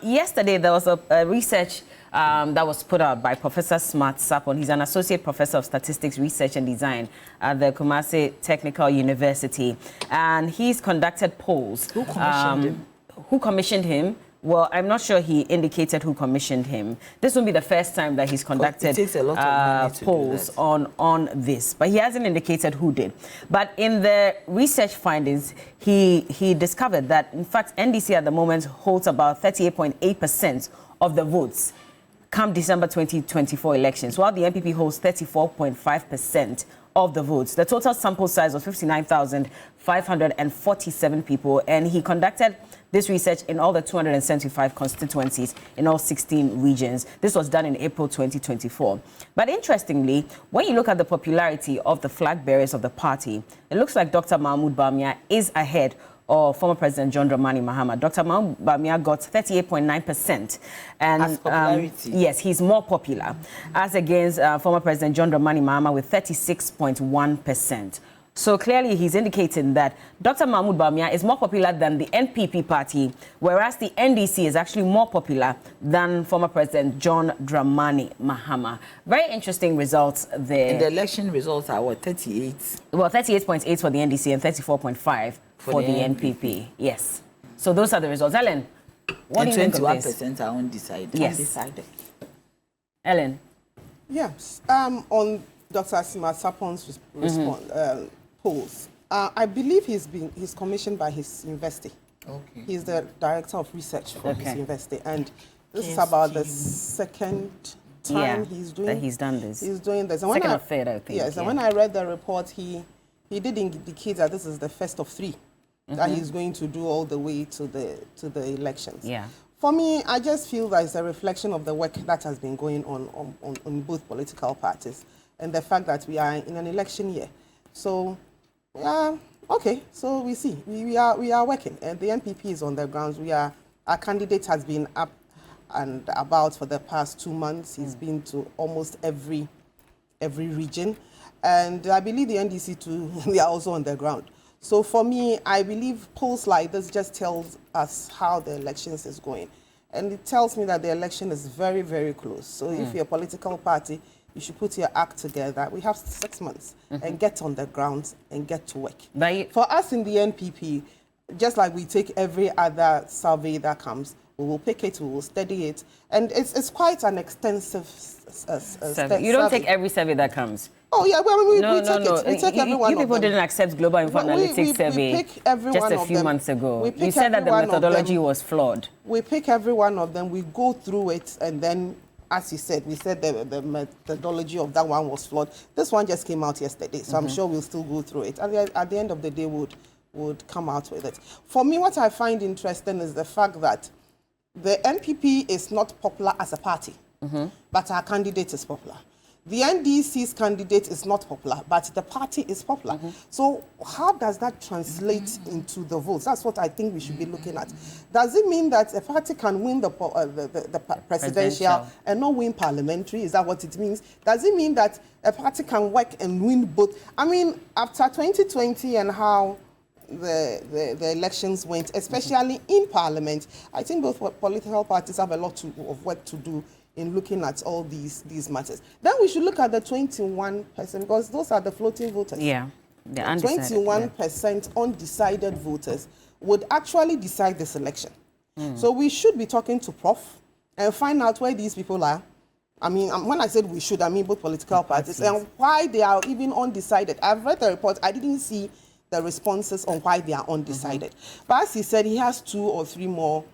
Yesterday, there was a research that was put out by Professor Smart Sapon. He's an associate professor of statistics, research and design at the Kumasi Technical University. And he's conducted polls. Who commissioned him? Who commissioned him? Well, I'm not sure he indicated who commissioned him. This will be the first time that he's conducted polls on this, but he hasn't indicated who did. But in the research findings, he discovered that, in fact, NDC at the moment holds about 38.8% of the votes come December 2024 elections, while the NPP holds 34.5% of the votes. The total sample size was 59,547 people, and he conducted this research in all the 275 constituencies in all 16 regions. This was done in April 2024. But interestingly, when you look at the popularity of the flag bearers of the party, it looks like Dr. Mahmoud Bawumia is ahead of former President John Dramani Mahama. Dr. Mahmoud Bawumia got 38.9%. And yes, he's more popular, as against former President John Dramani Mahama with 36.1%. So clearly he's indicating that Dr. Mahmoud Bawumia is more popular than the NPP party, whereas the NDC is actually more popular than former President John Dramani Mahama. Very interesting results there. And the election results are what, 38? Well, 38.8 for the NDC and 34.5 for the NPP. Yes. So those are the results. Ellen, what do you think of this? 21% are undecided. Yes. Undecided. Ellen? Yes. On Dr. Smart Sapon's polls. I believe he's commissioned by his university. Okay. He's the director of research for his university, and this is about the second time he's done this. He's doing this. And second or third, I think. Yes, and when I read the report, he did indicate that this is the first of three that he's going to do all the way to the elections. Yeah. For me, I just feel that it's a reflection of the work that has been going on both political parties, and the fact that we are in an election year. So, okay, so we see. We are working, and the NPP is on the grounds. Our candidate has been up and about for the past 2 months. He's been to almost every region, and I believe the NDC too, they are also on the ground. So for me, I believe polls like this just tells us how the elections is going, and it tells me that the election is very, very close. So if you're a political party, you should put your act together. We have 6 months and get on the ground and get to work. For us in the NPP, just like we take every other survey that comes, we will pick it, we will study it, and it's quite an extensive survey. You don't take every survey that comes. Oh yeah, well we take every one of them. You people didn't accept Global Info Analytics survey just a few months ago. You said that the methodology was flawed. We pick every one of them, we go through it, and then, as you said, we said the methodology of that one was flawed. This one just came out yesterday, so I'm sure we'll still go through it. And at the end of the day, would come out with it. For me, what I find interesting is the fact that the NPP is not popular as a party, but our candidate is popular. The NDC's candidate is not popular, but the party is popular. So how does that translate into the votes? That's what I think we should be looking at. Does it mean that a party can win the presidential and not win parliamentary? Is that what it means? Does it mean that a party can work and win both? I mean, after 2020 and how the elections went, especially in parliament, I think both political parties have a lot of work to do in looking at all these matters. Then we should look at the 21%, because those are the floating voters. Yeah, the 21% undecided voters would actually decide this election. So we should be talking to Prof and find out where these people are. I mean, when I said we should, I mean both political parties, and why they are even undecided. I've read the report, I didn't see the responses on why they are undecided. But as he said, he has 2 or 3 more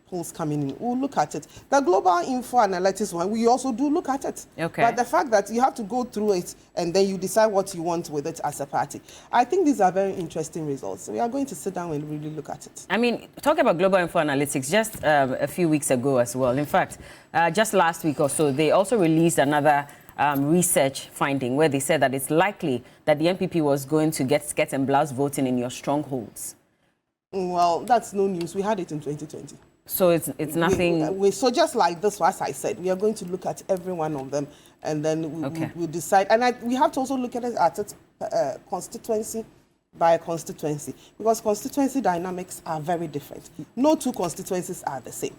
polls coming in. We'll look at it. The Global Info Analytics one, we also do look at it. Okay. But the fact that you have to go through it and then you decide what you want with it as a party, I think these are very interesting results. So we are going to sit down and really look at it. I mean, talking about Global Info Analytics, just a few weeks ago as well, in fact, just last week or so, they also released another research finding where they said that it's likely that the NPP was going to get skirt and blouse voting in your strongholds. Well, that's no news. We had it in 2020. So it's nothing. So just like this, as I said, we are going to look at every one of them, and then we'll decide. And we have to also look at it at its constituency by constituency, because constituency dynamics are very different. No two constituencies are the same.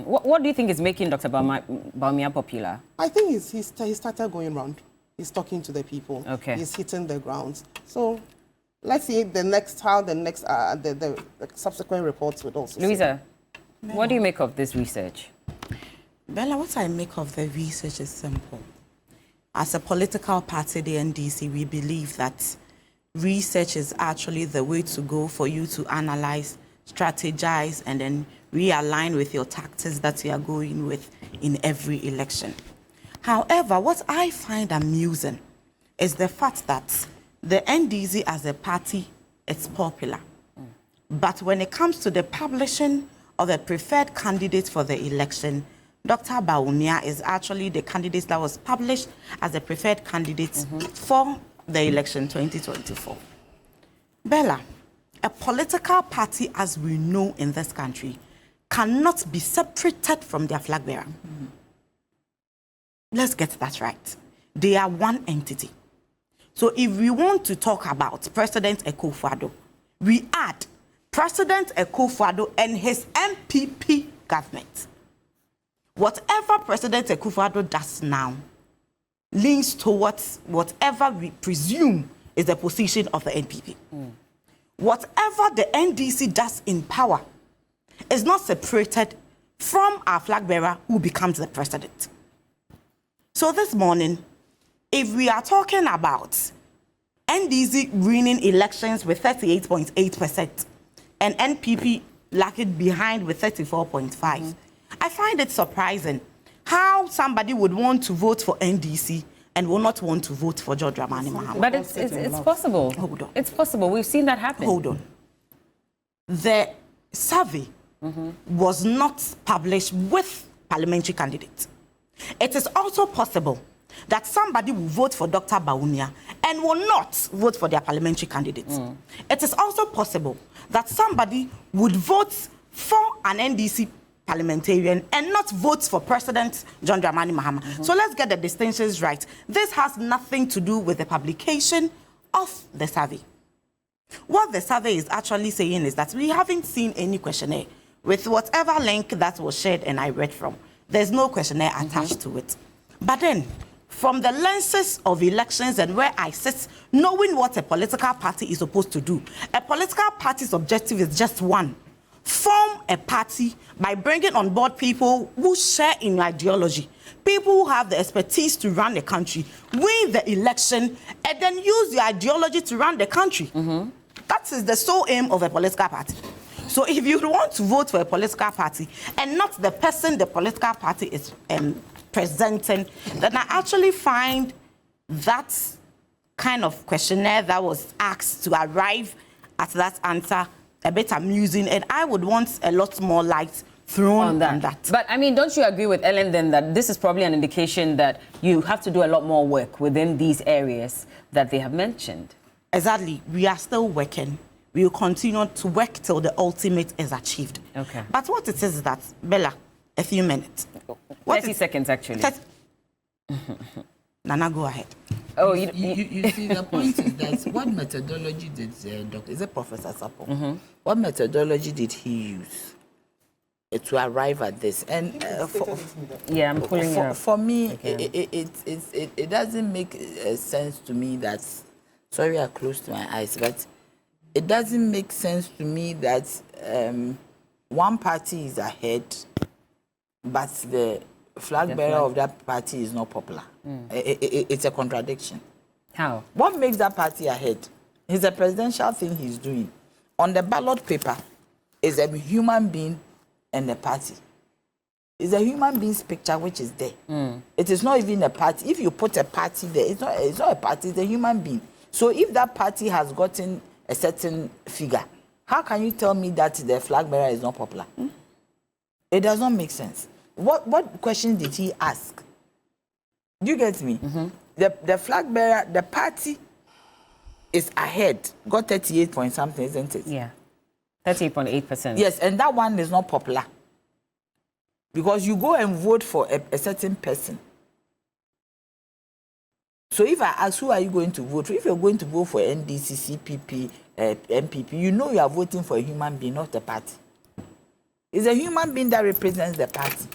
What do you think is making Dr. Bawumia popular? I think he started going around. He's talking to the people. Okay. He's hitting the grounds. So let's see how the subsequent reports would also Louisa, what do you make of this research? Bella, what I make of the research is simple. As a political party, the NDC, we believe that research is actually the way to go for you to analyze, strategize, and then realign with your tactics that you are going with in every election. However, what I find amusing is the fact that the NDC as a party is popular. But when it comes to the publishing of the preferred candidate for the election, Dr. Bawumia is actually the candidate that was published as a preferred candidate for the election 2024. Bella, a political party, as we know in this country, cannot be separated from their flag bearer. Let's get that right. They are one entity. So if we want to talk about President Akufo-Addo, we add President Akufo-Addo and his MPP government. Whatever President Akufo-Addo does now leans towards whatever we presume is the position of the NPP. Whatever the NDC does in power is not separated from our flag bearer who becomes the president. So this morning, if we are talking about NDC winning elections with 38.8% and NPP lagging behind with 34.5%, I find it surprising how somebody would want to vote for NDC and will not want to vote for George Dramani Mahama. But it's possible. Hold on. It's possible. We've seen that happen. Hold on. The survey was not published with parliamentary candidates. It is also possible that somebody will vote for Dr. Bawumia and will not vote for their parliamentary candidates. It is also possible that somebody would vote for an NDC parliamentarian and not vote for President John Dramani Mahama. So let's get the distinctions right. This has nothing to do with the publication of the survey. What the survey is actually saying is that we haven't seen any questionnaire with whatever link that was shared and I read from. There's no questionnaire attached to it. But then, from the lenses of elections and where I sit, knowing what a political party is supposed to do, a political party's objective is just one: form a party by bringing on board people who share in ideology, people who have the expertise to run the country, win the election, and then use the ideology to run the country. That is the sole aim of a political party. So if you want to vote for a political party and not the person the political party is presenting, then I actually find that kind of questionnaire that was asked to arrive at that answer a bit amusing, and I would want a lot more light thrown on that. But I mean, don't you agree with Ellen then that this is probably an indication that you have to do a lot more work within these areas that they have mentioned? Exactly. We are still working. We will continue to work till the ultimate is achieved. Okay. But what it is that, Bella, a few minutes. 30 seconds, actually. Nana, go ahead. Oh, you see, the point is that what methodology did Dr. Is it Professor Sapo? What methodology did he use to arrive at this? And yeah, I'm pulling it up. For me, it doesn't make sense to me that. Sorry, I closed my eyes, but it doesn't make sense to me that one party is ahead, but the flag bearer of that party is not popular. It's a contradiction. How? What makes that party ahead? It's a presidential thing he's doing. On the ballot paper is a human being and a party. It's a human being's picture which is there. It is not even a party. If you put a party there, it's not a party, it's a human being. So if that party has gotten a certain figure, how can you tell me that the flag bearer is not popular? It does not make sense. What question did he ask? Do you get me? The flag bearer, the party is ahead, got 38 point something, isn't it? Yeah, 38.8%. Yes, and that one is not popular. Because you go and vote for a certain person. So if I ask, who are you going to vote for? If you're going to vote for NDC, CPP, MPP, you know you are voting for a human being, not a party. It's a human being that represents the party.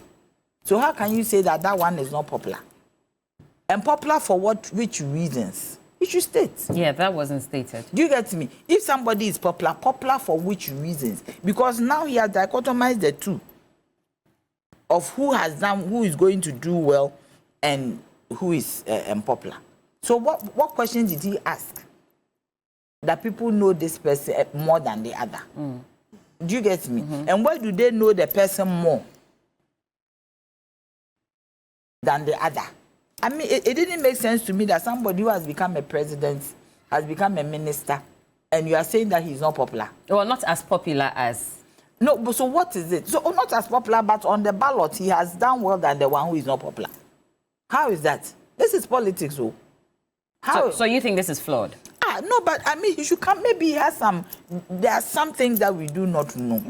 So how can you say that that one is not popular? And popular for what, which reasons? You should state. Yeah, that wasn't stated. Do you get me? If somebody is popular, popular for which reasons? Because now he has dichotomized the two of who has done, who is going to do well, and who is unpopular. So what question did he ask? That people know this person more than the other. Do you get me? And why do they know the person more than the other? I mean, it didn't make sense to me that somebody who has become a president, has become a minister, and you are saying that he's not popular. Well, not as popular as... No, but so what is it? So not as popular, but on the ballot, he has done well than the one who is not popular. How is that? This is politics, though. How? So you think this is flawed? No, but I mean, he should come. Maybe he has some. There are some things that we do not know.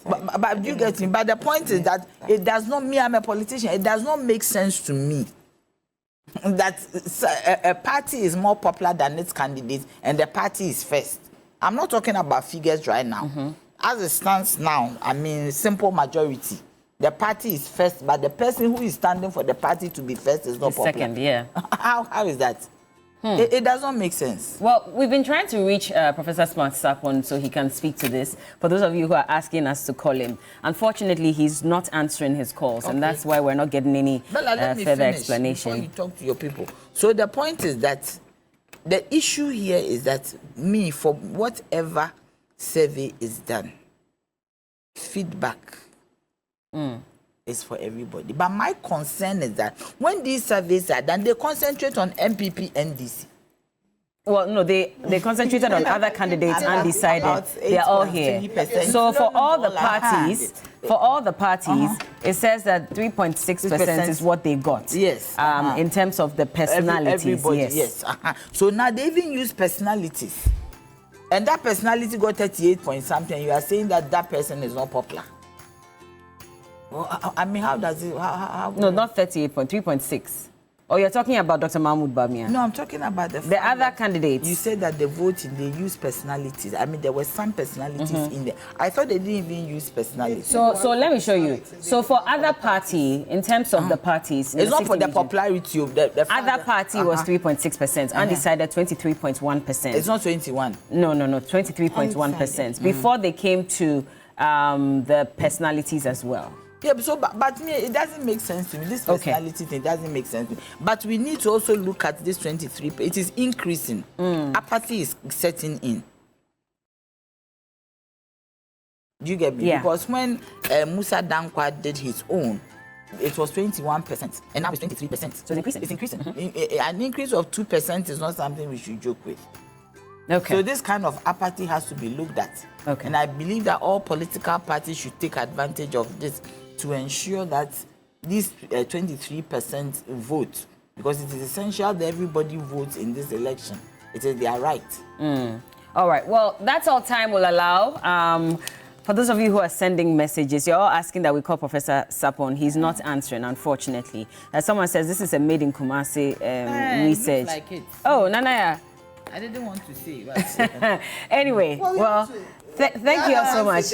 But you get me. But the point is that it does not mean I'm a politician. It does not make sense to me that a party is more popular than its candidates, and the party is first. I'm not talking about figures right now. As it stands now, I mean, simple majority. The party is first, but the person who is standing for the party to be first is not popular. Second, yeah. How is that? It does not make sense. Well, we've been trying to reach Professor Smart Sapon so he can speak to this. For those of you who are asking us to call him, unfortunately, he's not answering his calls, and that's why we're not getting any further explanation. Before you talk to your people. So the point is that the issue here is that for whatever survey is done, feedback is for everybody. But my concern is that when these surveys are done, they concentrate on MPP, NDC. Well, no, they concentrated on other candidates and decided they're all here. So for all the parties, it says that 3.6% is what they got. Yes. In terms of the personalities. Everybody, yes. So now they even use personalities. And that personality got 38 point something. You are saying that that person is not popular. Well, I mean, how does it... How no, not 38 point, 3.6. Oh, you're talking about Dr. Mahmoud Bawumia. No, I'm talking about the other candidates. You said that the voting, they use personalities. I mean, there were some personalities in there. I thought they didn't even use personalities. So let me show you. So for other party, in terms of the parties... It's not for the popularity of the other party was 3.6%, undecided 23.1%. It's not 21. No, 23.1%. Before they came to the personalities as well. Yeah, but me, it doesn't make sense to me. This personality thing doesn't make sense to me. But we need to also look at this 23. It is increasing. Apathy is setting in. Do you get me? Yeah. Because when Musa Dankwa did his own, it was 21%, and now it's 23%. So it's increasing. It's increasing. An increase of 2% is not something we should joke with. Okay. So this kind of apathy has to be looked at. Okay. And I believe that all political parties should take advantage of this to ensure that this 23% vote, because it is essential that everybody votes in this election. It is their right. All right. Well, that's all time will allow. For those of you who are sending messages, you're all asking that we call Professor Sapon. He's not answering, unfortunately. As someone says, this is a made in Kumasi research. Like it. Oh, Nanaya. I didn't want to say it. Anyway, thank you all so much.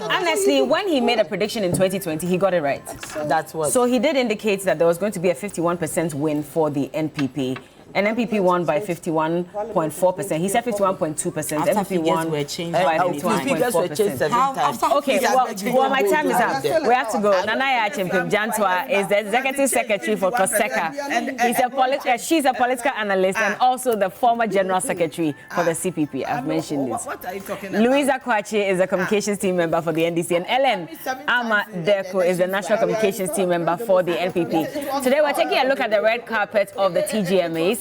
Honestly, when he made a prediction in 2020, he got it right. That's what. So he did indicate that there was going to be a 51% win for the NPP. And NPP won by 51.4%. He said 51.2%. NPP won by 51.4%. Okay, well, my time is up. We have to go. Nanaya Chimpim Jantwa is the executive secretary for COSECA. She's a political analyst and also the former general secretary for the CPP. I've mentioned this. What are you talking about? Louisa Kwachi is a communications team member for the NDC. And Ellen Ama Deko is the national communications team member for the NPP. Today, we're taking a look at the red carpet of the TGMAs.